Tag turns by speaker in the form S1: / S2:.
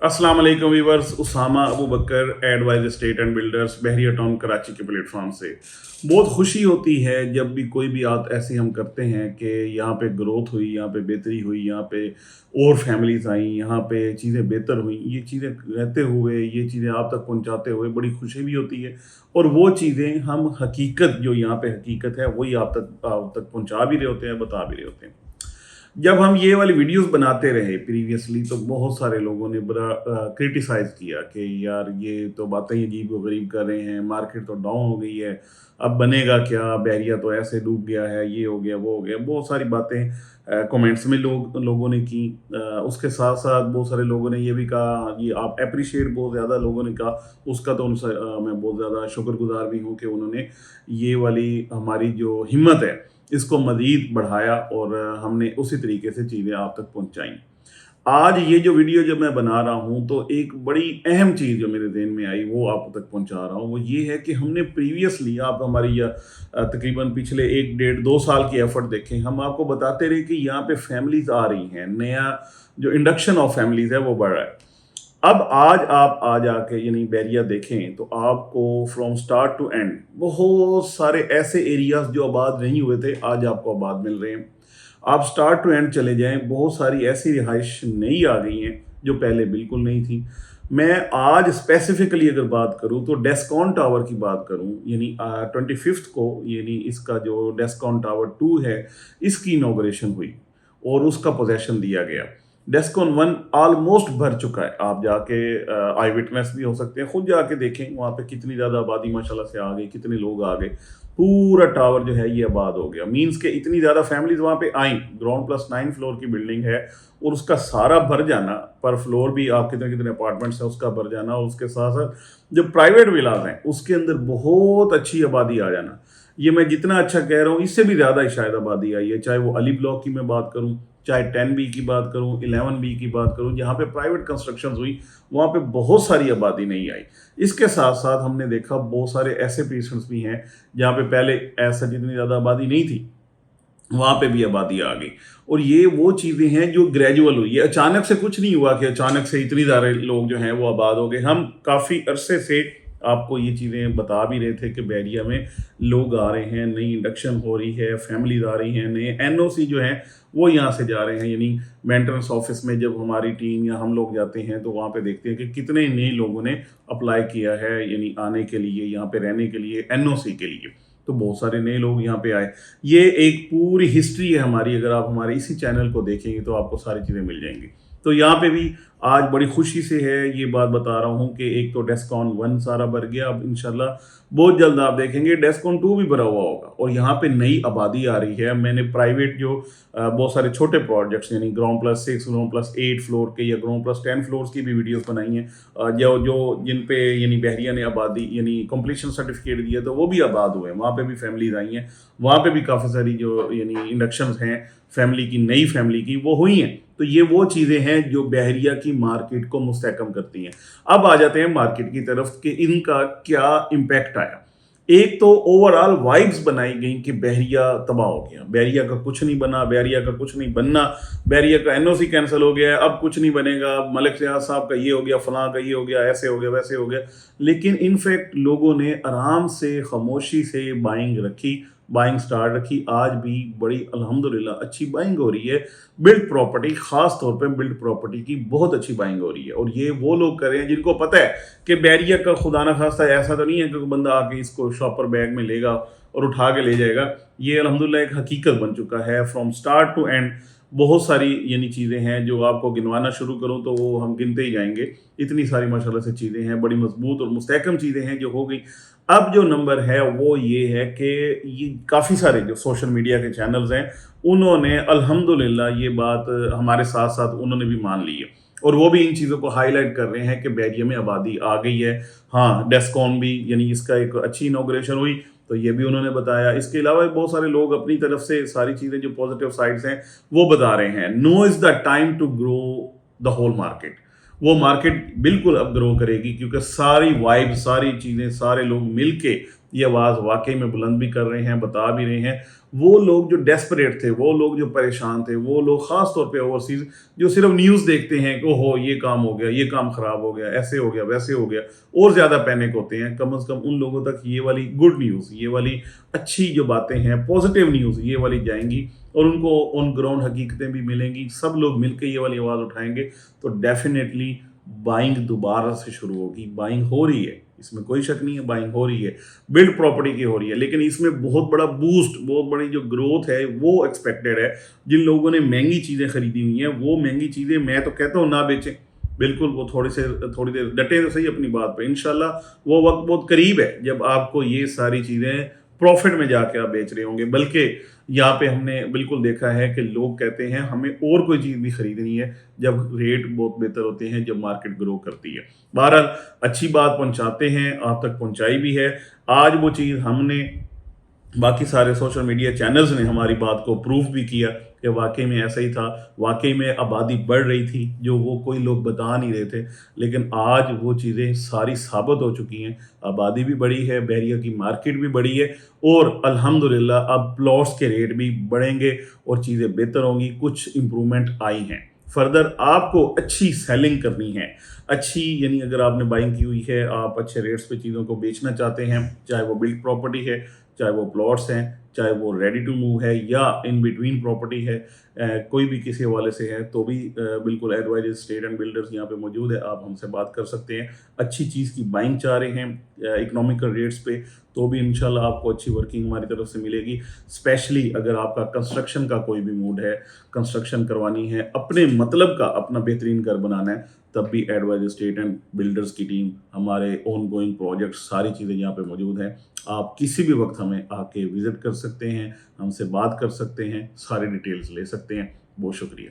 S1: अस्सलाम वालेकुम viewers, Usama Abu Bakar advise estate and builders Bahria town Karachi के प्लेटफॉर्म से बहुत खुशी होती है जब भी कोई भी बात ऐसी हम करते हैं कि यहाँ पे ग्रोथ हुई, यहाँ पे बेहतरी हुई, यहाँ पे और फैमिलीज आई, यहाँ पे चीज़ें बेहतर हुई। ये चीज़ें रहते हुए, ये चीज़ें आप तक पहुँचाते हुए बड़ी खुशी भी होती है और वो चीज़ें हम हकीकत जो यहाँ पे हकीकत है वही आप तक पहुँचा भी रहे होते हैं, बता भी रहे होते हैं। जब हम ये वाली वीडियोस बनाते रहे प्रीवियसली तो बहुत सारे लोगों ने बड़ा क्रिटिसाइज़ किया कि यार ये तो बातें ही अजीब व गरीब कर रहे हैं, मार्केट तो डाउन हो गई है, अब बनेगा क्या, बहरिया तो ऐसे डूब गया है, ये हो गया वो हो गया। बहुत सारी बातें कमेंट्स में लोगों ने की। उसके साथ साथ बहुत सारे लोगों ने ये भी कहा, ये आप अप्रिशिएट बहुत ज़्यादा लोगों ने कहा, उसका तो उनसे मैं बहुत ज़्यादा शुक्रगुजार भी हूँ कि उन्होंने ये वाली हमारी जो हिम्मत है इसको मज़ीद बढ़ाया और हमने उसी तरीके से चीज़ें आप तक पहुंचाई। आज ये जो वीडियो जब मैं बना रहा हूँ तो एक बड़ी अहम चीज़ जो मेरे ज़हन में आई वो आप तक पहुंचा रहा हूँ। वो ये है कि हमने प्रीवियसली आप हमारी तकरीबन पिछले 1-1.5-2 साल की एफर्ट देखें, हम आपको बताते रहे कि यहाँ पे फैमिलीज़ आ रही हैं, नया जो इंडक्शन ऑफ फैमिलीज़ है वो बढ़ रहा है। अब आज आप आ जाके यानी बहरिया देखें तो आपको फ्रॉम स्टार्ट टू एंड बहुत सारे ऐसे एरियाज जो आबाद नहीं हुए थे आज आपको आबाद मिल रहे हैं। आप स्टार्ट टू एंड चले जाएं, बहुत सारी ऐसी रिहाइश नई आ गई हैं जो पहले बिल्कुल नहीं थी। मैं आज स्पेसिफिकली अगर बात करूं तो डेस्कॉन टावर की बात करूं, यानी 25 को यानी इसका जो डेस्कॉन टावर 2 है इसकी इनॉग्रेशन हुई और उसका पोजेसन दिया गया। डेस्कॉन 1 ऑलमोस्ट भर चुका है। आप जाके आई विटनेस भी हो सकते हैं, खुद जाके देखें वहाँ पे कितनी ज़्यादा आबादी माशाल्लाह से आ गई, कितने लोग आ गए, पूरा टावर जो है ये आबाद हो गया। मींस के इतनी ज़्यादा फैमिलीज वहाँ पे आई। ग्राउंड प्लस 9 फ्लोर की बिल्डिंग है और उसका सारा भर जाना, पर फ्लोर भी आप कितने कितने अपार्टमेंट्स हैं उसका भर जाना, और उसके साथ साथ जो प्राइवेट विलाज हैं उसके अंदर बहुत अच्छी आबादी आ जाना। ये मैं जितना अच्छा कह रहा हूँ इससे भी ज़्यादा ही शायद आबादी आई है, चाहे वो अली ब्लॉक की मैं बात करूँ, चाहे 10B की बात करूं, 11B की बात करूं, जहां पे प्राइवेट कंस्ट्रक्शन हुई वहां पे बहुत सारी आबादी नहीं आई। इसके साथ साथ हमने देखा बहुत सारे ऐसे पेशेंट्स भी हैं जहां पे पहले ऐसा जितनी ज़्यादा आबादी नहीं थी वहां पे भी आबादी आ गई। और ये वो चीज़ें हैं जो ग्रेजुअल हुई, ये अचानक से कुछ नहीं हुआ कि अचानक से इतनी ज़्यादा लोग जो हैं वो आबाद हो गए। हम काफ़ी अरसे से आपको ये चीज़ें बता भी रहे थे कि बहरिया में लोग आ रहे हैं, नई इंडक्शन हो रही है, फैमिलीज आ रही हैं, नए NOC जो हैं वो यहाँ से जा रहे हैं। यानी मेंटेनेंस ऑफिस में जब हमारी टीम या हम लोग जाते हैं तो वहाँ पे देखते हैं कि कितने नए लोगों ने अप्लाई किया है यानी आने के लिए, यहाँ पे रहने के लिए, NOC के लिए। तो बहुत सारे नए लोग यहाँ पे आए। ये एक पूरी हिस्ट्री है हमारी, अगर आप हमारे इसी चैनल को देखेंगे तो आपको सारी चीज़ें मिल जाएंगी। तो यहाँ पे भी आज बड़ी खुशी से है ये बात बता रहा हूँ कि एक तो डेस्कॉन 1 सारा भर गया, अब इंशाल्लाह बहुत जल्द आप देखेंगे डेस्कॉन 2 भी भरा हुआ होगा और यहाँ पे नई आबादी आ रही है। मैंने प्राइवेट जो बहुत सारे छोटे प्रोजेक्ट्स यानी ground plus 6, ground plus 8 floor के या ग्राउंड प्लस 10 फ्लोर्स की भी वीडियोस बनाई हैं जो जिन पे यानी बहरिया ने आबादी यानी कंप्लीशन सर्टिफिकेट दिया तो वो भी आबाद हुए हैं, वहाँ पे भी फैमिलीज आई हैं, वहाँ पे भी काफ़ी सारी जो यानी इंडक्शंस हैं फैमिली की, नई फैमिली की वो हुई हैं। तो ये वो चीज़ें हैं जो बहरिया की मार्केट को मुस्तहकम करती हैं। अब आ जाते हैं मार्केट की तरफ कि इनका क्या इम्पैक्ट आया। एक तो ओवरऑल वाइब्स बनाई गई कि बहरिया तबाह हो गया, बहरिया का कुछ नहीं बना, बहरिया का कुछ नहीं बनना, बहरिया का NOC कैंसिल हो गया, अब कुछ नहीं बनेगा, मलिक सियाज साहब का ये हो गया, फलां का ये हो गया, ऐसे हो गया, वैसे हो गया। लेकिन इनफैक्ट लोगों ने आराम से खामोशी से बाइंग रखी, बाइंग स्टार्ट रखी। आज भी बड़ी अल्हम्दुलिल्लाह अच्छी बाइंग हो रही है। बिल्ड प्रॉपर्टी, खास तौर पे बिल्ड प्रॉपर्टी की बहुत अच्छी बाइंग हो रही है और ये वो लोग कर रहे हैं जिनको पता है कि बहरिया का खुदा ना खास्ता ऐसा तो नहीं है कि बंदा आके इसको शॉपर बैग में लेगा और उठा के ले जाएगा। ये अल्हम्दुलिल्लाह एक हकीकत बन चुका है फ्रॉम स्टार्ट टू एंड। बहुत सारी यानी चीज़ें हैं जो आपको गिनवाना शुरू करूं तो वो हम गिनते ही जाएंगे, इतनी सारी माशाल्लाह से चीज़ें हैं, बड़ी मजबूत और मुस्तहकम चीज़ें हैं जो हो गई। अब जो नंबर है वो ये है कि ये काफ़ी सारे जो सोशल मीडिया के चैनल्स हैं उन्होंने अल्हम्दुलिल्लाह ये बात हमारे साथ साथ उन्होंने भी मान ली है और वो भी इन चीज़ों को हाईलाइट कर रहे हैं कि बहरिया में आबादी आ गई है। हाँ, डेस्कॉन भी यानी इसका एक अच्छी इनॉग्रेशन हुई तो ये भी उन्होंने बताया। इसके अलावा बहुत सारे लोग अपनी तरफ से सारी चीज़ें जो पॉजिटिव साइड्स हैं वो बता रहे हैं। Now is the time to grow the whole market. वो मार्केट बिल्कुल अब ग्रो करेगी क्योंकि सारी वाइब, सारी चीज़ें, सारे लोग मिल के ये आवाज़ वाकई में बुलंद भी कर रहे हैं, बता भी रहे हैं। वो लोग जो डेस्परेट थे, वो लोग जो परेशान थे, वो लोग ख़ास तौर पे ओवरसीज़ जो सिर्फ न्यूज़ देखते हैं कि ओहो ये काम हो गया, ये काम ख़राब हो गया, ऐसे हो गया, वैसे हो गया, और ज़्यादा पैनिक होते हैं। कम से कम उन लोगों तक ये वाली गुड न्यूज़, ये वाली अच्छी जो बातें हैं, पॉजिटिव न्यूज़ ये वाली जाएंगी और उनको ऑन ग्राउंड हकीकतें भी मिलेंगी। सब लोग मिलकर ये वाली आवाज़ उठाएंगे तो डेफिनेटली बाइंग दोबारा से शुरू होगी। बाइंग हो रही है, इसमें कोई शक नहीं है, बाइंग हो रही है, बिल्ड प्रॉपर्टी की हो रही है, लेकिन इसमें बहुत बड़ा बूस्ट, बहुत बड़ी जो ग्रोथ है वो एक्सपेक्टेड है। जिन लोगों ने महंगी चीज़ें खरीदी हुई हैं, वो महंगी चीज़ें मैं तो कहता हूँ ना बेचें, बिल्कुल। वो थोड़ी देर डटे तो सही अपनी बात पे। इंशाल्लाह वो वक्त बहुत करीब है जब आपको ये सारी चीज़ें प्रॉफिट में जाके आप बेच रहे होंगे। बल्कि यहाँ पे हमने बिल्कुल देखा है कि लोग कहते हैं हमें और कोई चीज़ भी खरीदनी है जब रेट बहुत बेहतर होते हैं, जब मार्केट ग्रो करती है। बहरहाल अच्छी बात पहुंचाते हैं, आप तक पहुंचाई भी है। आज वो चीज़ हमने, बाकी सारे सोशल मीडिया चैनल्स ने हमारी बात को प्रूफ भी किया कि वाकई में ऐसा ही था। वाकई में आबादी बढ़ रही थी जो वो कोई लोग बता नहीं रहे थे, लेकिन आज वो चीज़ें सारी साबित हो चुकी हैं। आबादी भी बढ़ी है, बहरिया की मार्केट भी बढ़ी है, और अल्हम्दुलिल्लाह अब प्लॉट्स के रेट भी बढ़ेंगे और चीज़ें बेहतर होंगी। कुछ इम्प्रूवमेंट आई हैं। फर्दर आपको अच्छी सेलिंग करनी है, अच्छी, यानी अगर आपने बाइंग की हुई है, आप अच्छे रेट्स पे चीज़ों को बेचना चाहते हैं, चाहे वो बिल्ड प्रॉपर्टी है, चाहे वो प्लॉट्स हैं, चाहे वो रेडी टू मूव है या इन बिटवीन प्रॉपर्टी है, कोई भी किसी हवाले से है, तो भी बिल्कुल एडवाइजर्स स्टेट एंड बिल्डर्स यहाँ पे मौजूद है। आप हमसे बात कर सकते हैं। अच्छी चीज़ की बाइंग चाह रहे हैं इकोनॉमिकल रेट्स पे, तो भी इंशाल्लाह आपको अच्छी वर्किंग हमारी तरफ से मिलेगी। स्पेशली अगर आपका कंस्ट्रक्शन का कोई भी मूड है, कंस्ट्रक्शन करवानी है, अपने मतलब का अपना बेहतरीन घर बनाना है, तब भी एडवाइजर स्टेट एंड बिल्डर्स की टीम, हमारे ऑन गोइंग प्रोजेक्ट्स, सारी चीज़ें यहाँ पे मौजूद हैं। आप किसी भी वक्त हमें आके विज़िट कर सकते हैं, हमसे बात कर सकते हैं, सारी डिटेल्स ले सकते हैं। बहुत शुक्रिया।